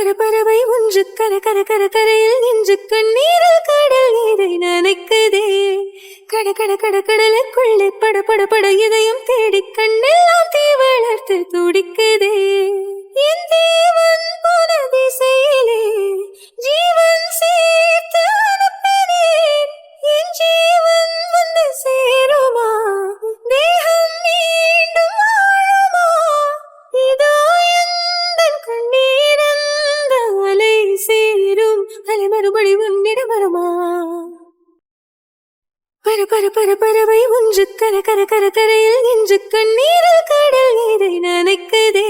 பரபரவை ஒன்று கர கர கர கரையில் நின்று கண்ணீரில் கடல் நீரை நனைக்குதே. கட கட கட கடலுக்குள்ளே பட பட பட இதயம் தேடி கண்ணெல்லாம் தீ வளர்த்து துடிக்குதே. என் தேவன் போன திசையிலே ஜீவன் சேர்த்து அனுப்பினேன். என் ஜீவன் வந்து சேருமா? தேகம் மீண்டும் வாழுமா? இதோ எந்தன் கண்ணீரந்த அலை சேரும் அலை மறுபடி உன்னிடம் வருமா? பர பர பர பறவை ஒன்று கர கர கர கரையில் நின்று கண்ணீரில் கடல் நீரை நனைக்குதே.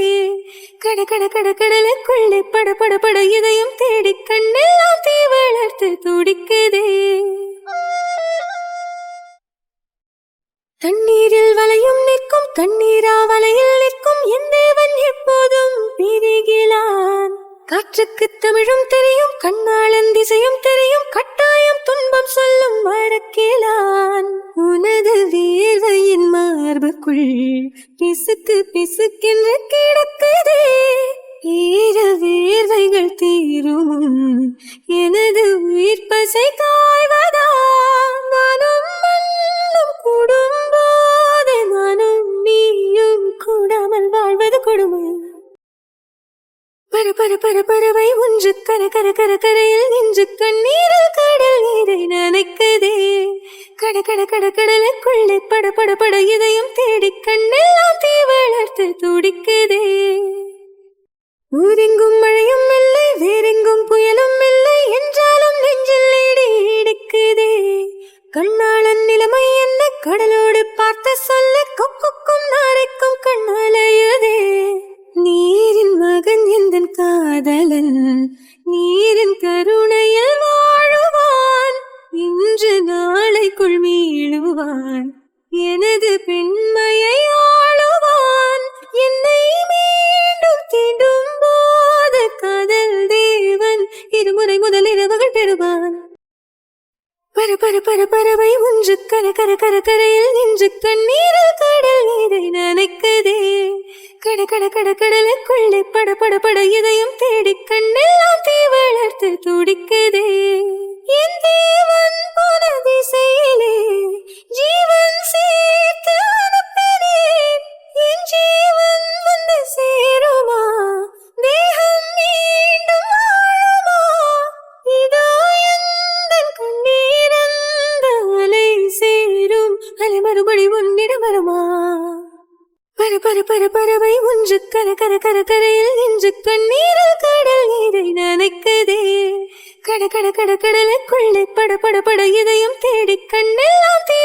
கட கட கட கடலுக்குள்ளே பட பட பட இதயம் தேடி கண்ணெல்லாம் தீ வளர்த்து துடிக்குதே. தண்ணீரில் வளையும் நிற்கும் தண்ணீரா வலையில் நிற்கும் என் தேவன் எப்போதும் பிரிகிறான். காற்றுக்கு தமிழும் தெரியும் கண்ணாளன் திசையும் தெரியும் கட்டாயம் துன்பம் சொல்லும் மறக்கிறான். உனது வேர்வையின் மார்புக்குள் பிசுக்கு பிசுக்கென்று கிடக்குதே. ஈர வேர்வைகள் தீரும் எனது உயிர் பசை காய்வதா? நானும் மண்ணும் கூடும்போது நானும் நீயும் கூடாமல் வாழ்வது கொடுமை. பர பர பர பறவை ஒன்று கர கர கர கரையில் நின்று கண்ணீரில் கடல் நீரை நனைக்குதே. கட கட கட கடலுக்குள்ளே பட பட பட இதயம் தேடி கண்ணெல்லாம் தீ வளர்த்து துடிக்குதே. ஊரெங்கும் மழையும் இல்லை வேறெங்கும் புயலும் இல்லை என்றாலும் நெஞ்சில் இடி இடிக்குதே. கண்ணாளன் நிலைமை என்ன கடலோடு பார்த்த சொல்ல கொக்குக்கும் நாரைக்கும் கண்ணாலையுதே. நீரின் மகன் எந்தன் காதலன் நீரின் கருணையில் வாழுவான். இன்று நாளைக்குள் மீளுவான் எனது பெண்மையை ஆளுவான். என்னை மீண்டும் தீண்டும் போது காதல் தேவன் இருமுறை முதல் இரவுகள் பெறுவான். பர பர பர பறவை ஒன்று கர கர கர கரையில் நின்று கண்ணீரில் கடல் நீரை நனைக்குதே. கட கட கட கடலுக்குள்ளே பட பட பட இதயம் தேடி கண்ணெல்லாம் தீ வளர்த்து துடிக்குதே. என் தேவன் போன திசையிலே ஜீவன் சேர்த்து அனுப்பினேன். என் ஜீவன் வந்து சேருமா? தேகம் மீண்டும் வாழுமா? இதோ எந்தன் கண்ணீரந்த அலை சேரும் அலை மறுபடி உன்னிடம் வருமா? பர பர பர பறவை ஒன்று கர கர கர கரையில் நின்று கண்ணீரில் கடல் நீரை நனைக்குதே. கட கட கட கடலுக்குள்ளே பட பட பட இதயம் தேடி கண்ணெல்லாம் தீ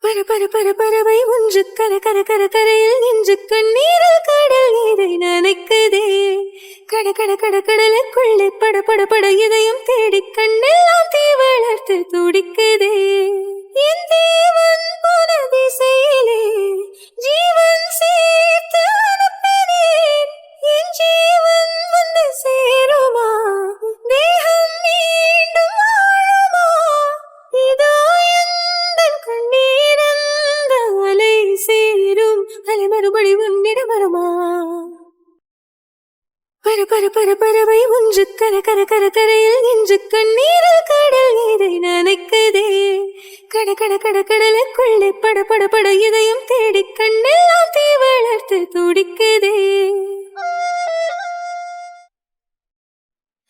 பர பர பர பறவை ஒன்று கர கர கர கரையில் நின்று கண்ணீரில் கடல் நீரை நனைக்குதே. கட கட கட கடலுக்குள்ளே பட பட பட இதயம் தேடி கண்ணெல்லாம் தீ வளர்த்து துடிக்குதே. என் தேவன் போன திசையிலே ஜீவன் சேர்த்து அனுப்பினேன். என் ஜீவன் வந்து சேருமா? தேகம் மீண்டும் வாழுமா? இதோ எந்தன் கண்ணீரந்த அலை சேரும் அலை மறுபடி உன்னிடம் வருமா? பர பர பர பறவை ஒன்று கர கர கர கரையில் நின்று கண்ணீரில் கடல் நீரை நனைக்குதே. கட கட கட கடலுக்குள்ளே பட பட பட இதயம் தேடி கண்ணெல்லாம் தீ வளர்த்து துடிக்குதே.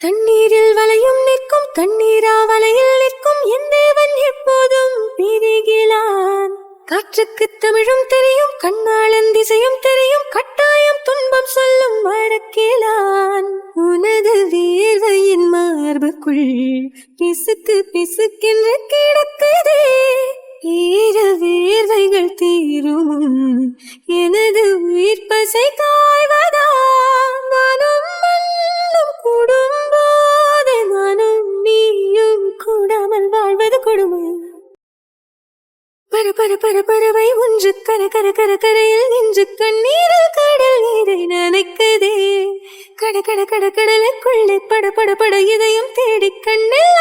தண்ணீரில் வளையும் நிற்கும் தண்ணீரா வலையில் நிற்கும் என் தேவன் எப்போதும் பிரிகிறான். காற்றுக்கு தமிழும் தெரியும் கண்ணாளன் திசையும் தெரியும் கட்டாயம் துன்பம் சொல்லும் மறக்கிறான். உனது வேர்வையின் மார்புக்குள் பிசுக்கு பிசுக்கென்று கிடக்குதே. ஈர வேர்வைகள் தீரும் எனது உயிர் பசை காய்வதா? நானும் மண்ணும் கூடும்போது நானும் நீயும் கூடாமல் வாழ்வது கொடுமை. பர பர பர பறவை ஒன்று கர கர கர கரையில் நின்று கண்ணீரில் கடல் நீரை நனைக்குதே. கட கட கட கடலுக்குள்ளே பட பட பட இதயம் தேடி கண்ணெல்லாம்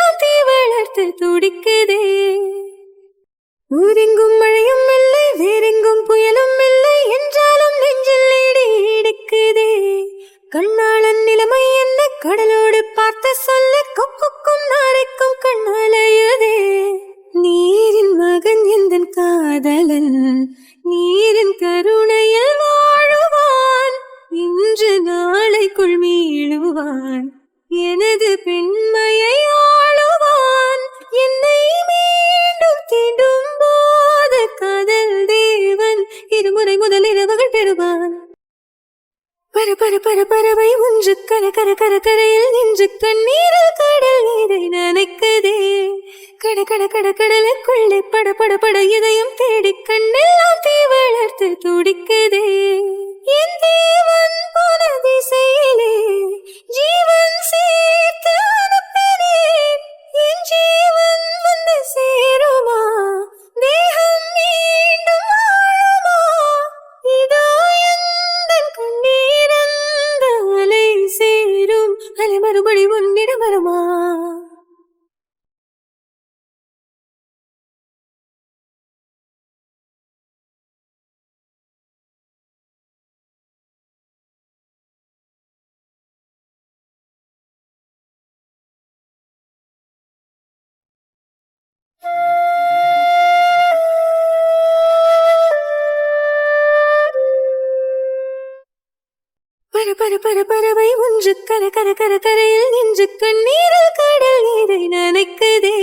கண்ணாளன் நிலைமை என்ன கடலோடு பார்த்த சொல்ல கொக்குக்கும் நாரைக்கும் கண்ணாலயதே நீரின் மகன் எந்தன் காதலன் நீரின் கருணையில் வாழுவான் இன்று நாளைக்குள் மீளுவான் எனது பெண்மையை ஆளுவான் என்னை மீண்டும் தீண்டும் போது காதல் தேவன் இருமுறை முதல் இரவுகள் பெறுவான் பரவை ஒன்று கர கர கர கரையில் நின்று கண்ணீரில் கடல் நீரை நனைக்கதே கட கட கட கடலுக்குள்ளே பட பட பட இதயம் தேடி கண்ணெல்லாம் தீ வளர்த்து துடிக்கதே என் தேவன் போன திசையிலே ஜீவன் சேர்த்து அனுப்பினேன் என் ஜீவன் வந்து சேருமா தேகம் மீண்டும் வாழுமா இதோ எந்தன் கண்ணீரந்த அலை சேரும் அலை மறுபடி உன்னிடம் வருமா பரவை ஒன்று கர கர கர கரையில் நின்று கண்ணீரில் கடல் நீரை நனைக்கதே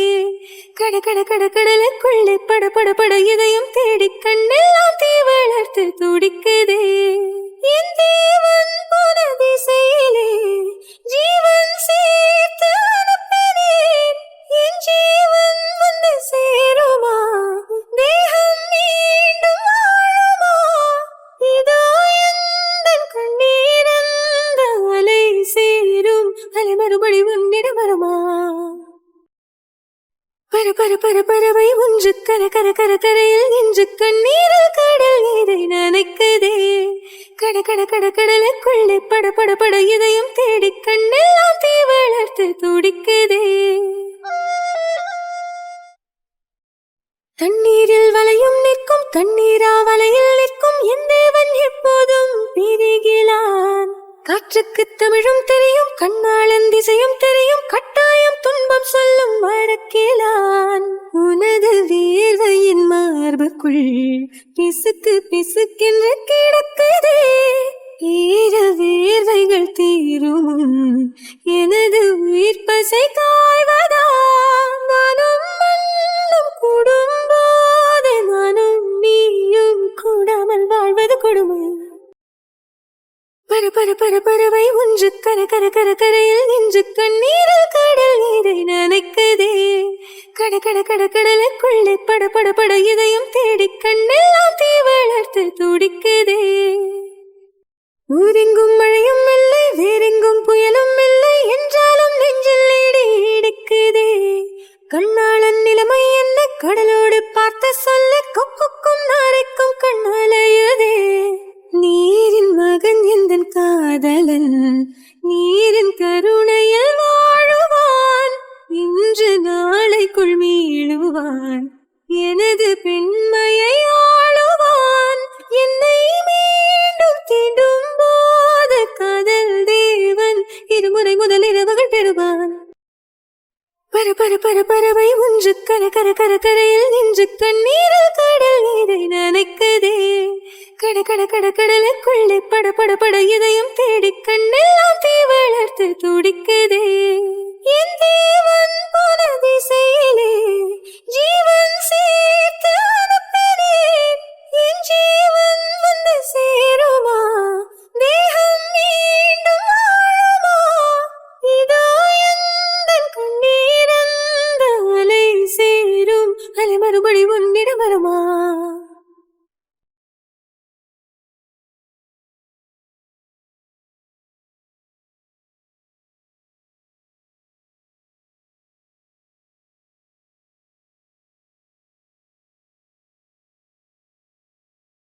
கட கட கட கடலுக்குள்ளே பட பட பட இதயம் தேடி கண்ணெல்லாம் தீ வளர்த்து துடிக்கதே என் தேவன் போன திசையிலே ஜீவன் சேர்த்து அனுப்பினேன் என் ஜீவன் வந்து சேருமா தேகம் மீண்டும் வாழுமா இதோ எந்தன் கண்ணீரந்த அலை சேரும் அலை மறுபடி உன்னிடம் வருமா பரவை ஒன்று கர கர கர கரையில் நின்று கண்ணீரில் கடல் நீரை நனைக்கதே கட கட கட கடலுக்குள்ளே பட பட பட இதயம் தேடி கண்ணெல்லாம் தீ வளர்த்து துடிக்கதே தண்ணீரில் வளையும் நிற்கும் தண்ணீரா வலையில் நிற்கும் என் தேவன் எப்போதும் பிரிகிறான் காற்றுக்கு தமிழும் தெரியும் கண்ணாளன் திசையும் தெரியும் கட்டாயம் துன்பம் சொல்லும் வழக்கிலான் உனது வேர்வையின் மார்புக்குள் பிசுக்கு பிசுக்கென்று கிடக்குதே ஈர வேர்வைகள் தீரும் எனது உயிர் பசை காய்வதா நானும் மண்ணும் கூடும்போது நானும் நீயும் கூடாமல் வாழ்வது கொடுமை பரவை ஒன்று கர கர கர கரையில் நின்று கண்ணீரில் கடல் நீரை நனைக்கதே கட கட கட கடலுக்குள்ளே பட பட பட இதயம் தேடி கண்ணெல்லாம் தீ வளர்த்து துடிக்கதே ஊரெங்கும் மழையும் இல்லை வேறெங்கும் புயலும் இல்லை என்றாலும் நெஞ்சில் இடி இடிக்குதே கண்ணாளன் நிலைமை என்ன கடலோடு பார்த்த சொல்ல கொக்குக்கும் நாரைக்கும் கண்ணாலயதே நீரின் மகன் எந்தன் காதலன் நீரின் கருணையில் வாழுவான் இன்று நாளைக்குள் மீளுவான் எனது பெண்மையை ஆளுவான் என்னை மீண்டும் தீண்டும் போது காதல் தேவன் இருமுறை முதல் இரவுகள் பெறுவான் பரவை ஒன்று கர கர கர கரையில் நின்று கண்ணீரில் கடல் நீரை நனைக்கதே கட கட கட கடலுக்குள்ளே பட பட பட இதயம் தேடி கண்ணெல்லாம் தீ வளர்த்து துடிக்கதே என் தேவன்